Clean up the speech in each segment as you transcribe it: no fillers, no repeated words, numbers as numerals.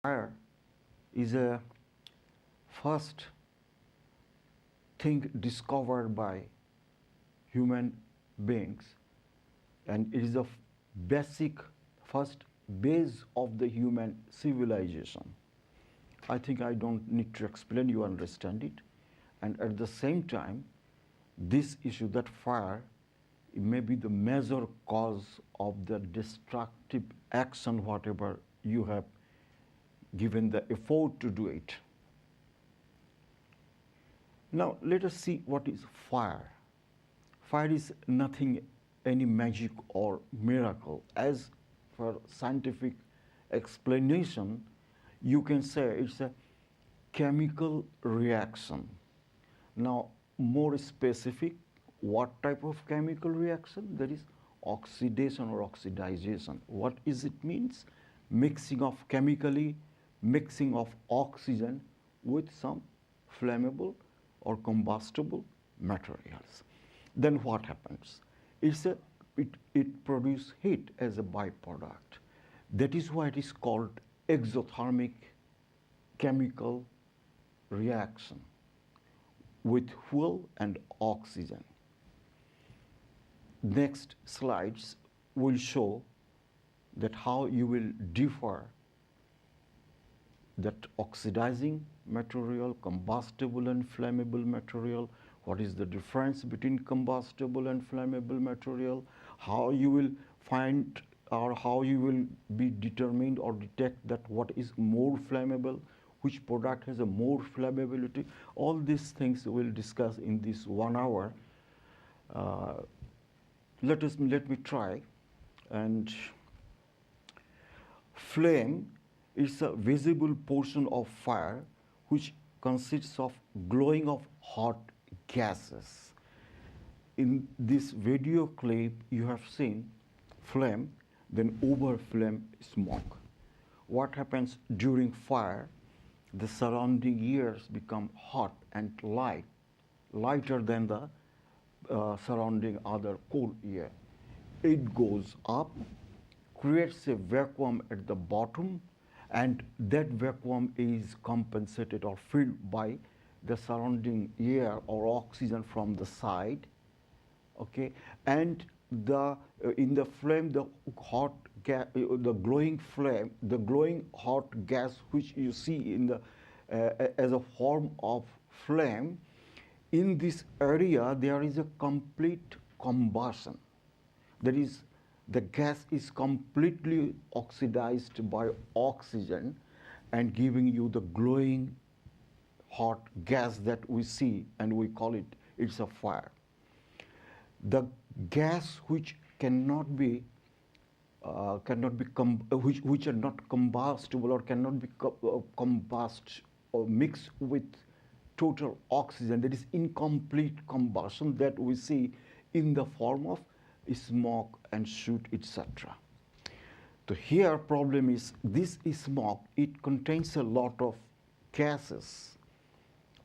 Fire is a first thing discovered by human beings, and it is the basic first base of the human civilization. I think I don't need to explain, you understand it. And at the same time, this issue that fire may be the major cause of the destructive action, whatever you have given the effort to do it. Now let us see what is fire. Fire is nothing, any magic or miracle. As for scientific explanation, you can say it's a chemical reaction. Now, more specific, what type of chemical reaction? That is oxidation or oxidization. What is it means? Mixing of chemically, mixing of oxygen with some flammable or combustible materials. Then what happens? It produces heat as a byproduct. That is why it is called exothermic chemical reaction with fuel and oxygen. Next slides will show that how you will differ that oxidizing material, combustible and flammable material, what is the difference between combustible and flammable material, how you will find or how you will be determined or detect that what is more flammable, which product has a more flammability. All these things we'll discuss in this 1 hour. Let me try. And flame is a visible portion of fire which consists of glowing of hot gases. In this video clip, you have seen flame, then over flame smoke. What happens during fire? The surrounding air become hot and light, lighter than the surrounding other cool air. It goes up, creates a vacuum at the bottom, and that vacuum is compensated or filled by the surrounding air or oxygen from the side. Okay, and in the flame, the hot gas, the glowing flame, the glowing hot gas which you see in the as a form of flame, in this area there is a complete combustion. That is, the gas is completely oxidized by oxygen and giving you the glowing hot gas that we see, and we call it, it's a fire. The gas which cannot be which are not combustible or cannot be combust or mixed with total oxygen, that is incomplete combustion, that we see in the form of smoke and soot, etc. So here problem is this smoke, it contains a lot of gases.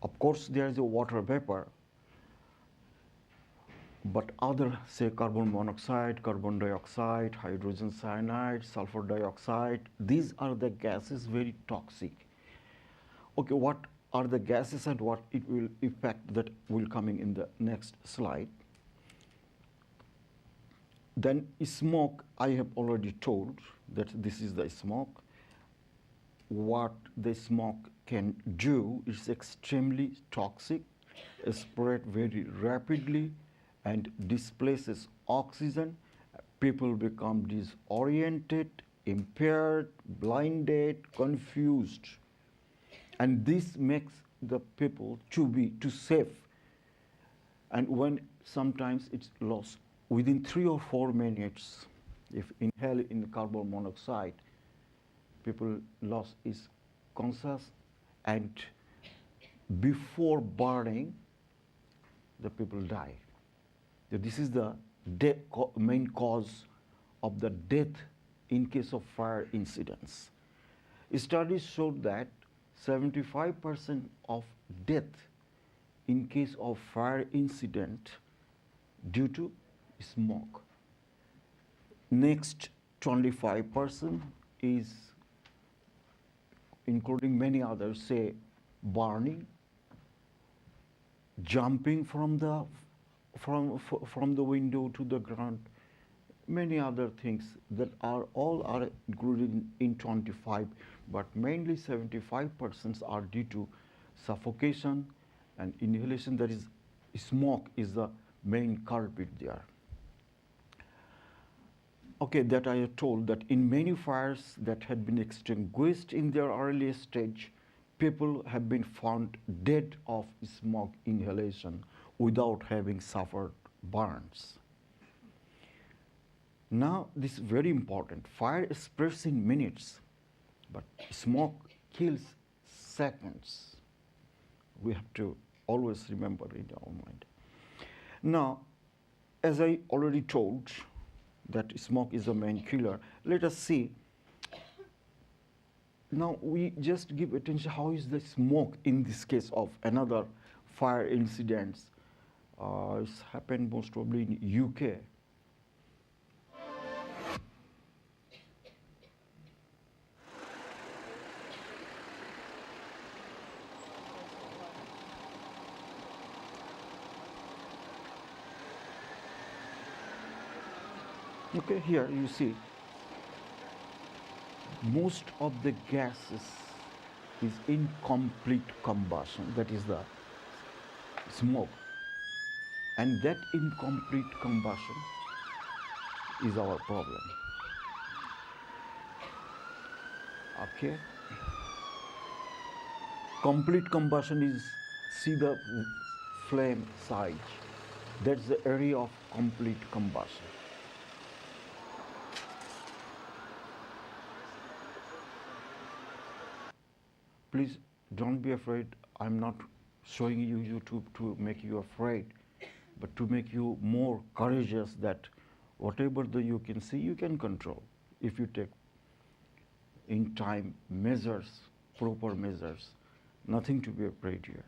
Of course there is a water vapor, but other, say, carbon monoxide, carbon dioxide, hydrogen cyanide, sulfur dioxide, these are the gases very toxic. Okay, what are the gases and what it will affect, that will coming in the next slide. Then smoke, I have already told that this is the smoke. What the smoke can do is extremely toxic, spread very rapidly, and displaces oxygen. People become disoriented, impaired, blinded, confused. And this makes the people too safe. And when sometimes it's lost, within 3 or 4 minutes, if inhale in carbon monoxide, people lost is conscious, and before burning, the people die. So this is the main cause of the death in case of fire incidents. Studies showed that 75% of death in case of fire incident due to smoke. Next 25% is including many others, say burning, jumping from the window to the ground, many other things that are all are included in 25, but mainly 75% are due to suffocation and inhalation. That is, smoke is the main culprit there. Okay, that I have told that in many fires that had been extinguished in their early stage, people have been found dead of smoke inhalation without having suffered burns. Now, this is very important. Fire spreads in minutes, but smoke kills seconds. We have to always remember in our mind. Now, as I already told, that smoke is the main killer. Let us see. Now we just give attention how is the smoke in this case of another fire incidents. It's happened most probably in UK. Okay, here you see most of the gases is incomplete combustion, that is the smoke, and that incomplete combustion is our problem. Okay, complete combustion is, see the flame size, that's the area of complete combustion. Please don't be afraid. I'm not showing you YouTube to make you afraid, but to make you more courageous that whatever you can see, you can control if you take in time measures, proper measures. Nothing to be afraid here.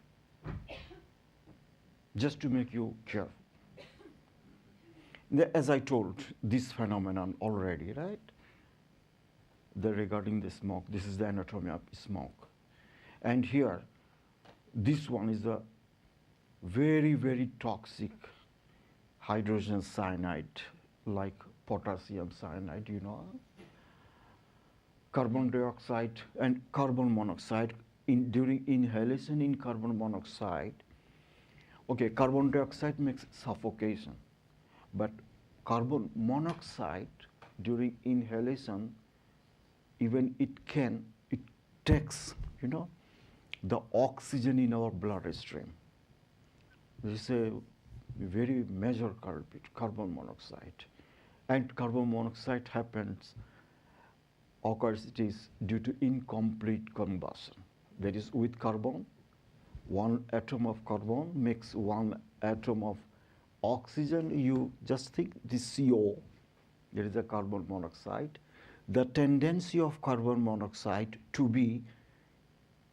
Just to make you careful. As I told, this phenomenon already, right? Regarding the smoke, this is the anatomy of smoke. And here, this one is a very, very toxic hydrogen cyanide, like potassium cyanide, you know. Carbon dioxide and carbon monoxide, during inhalation in carbon monoxide, okay, carbon dioxide makes suffocation, but carbon monoxide during inhalation, even it takes, you know, the oxygen in our bloodstream. This is a very major culprit, carbon monoxide. And carbon monoxide occurs, it is due to incomplete combustion. That is, with carbon, one atom of carbon makes one atom of oxygen. You just think this CO, there is a carbon monoxide. The tendency of carbon monoxide to be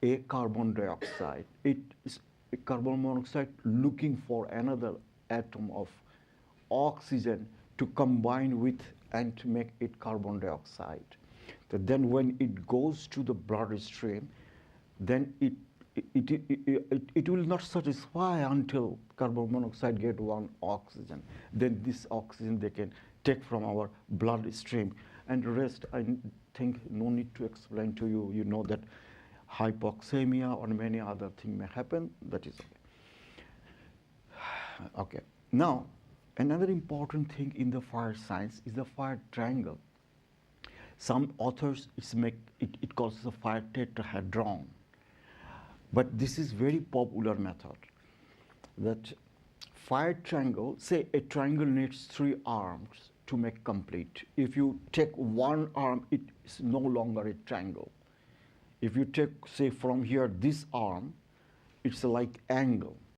a carbon dioxide. It is a carbon monoxide looking for another atom of oxygen to combine with and to make it carbon dioxide. So then when it goes to the bloodstream, then it will not satisfy until carbon monoxide get one oxygen. Then this oxygen they can take from our bloodstream. And rest, I think no need to explain to you. You know that hypoxemia or many other things may happen. That is okay. Okay. Now, another important thing in the fire science is the fire triangle. Some authors it calls the fire tetrahedron. But this is very popular method. That fire triangle, say a triangle needs 3 arms to make complete. If you take one arm, it is no longer a triangle. If you take, say, from here this arm, it's like angle.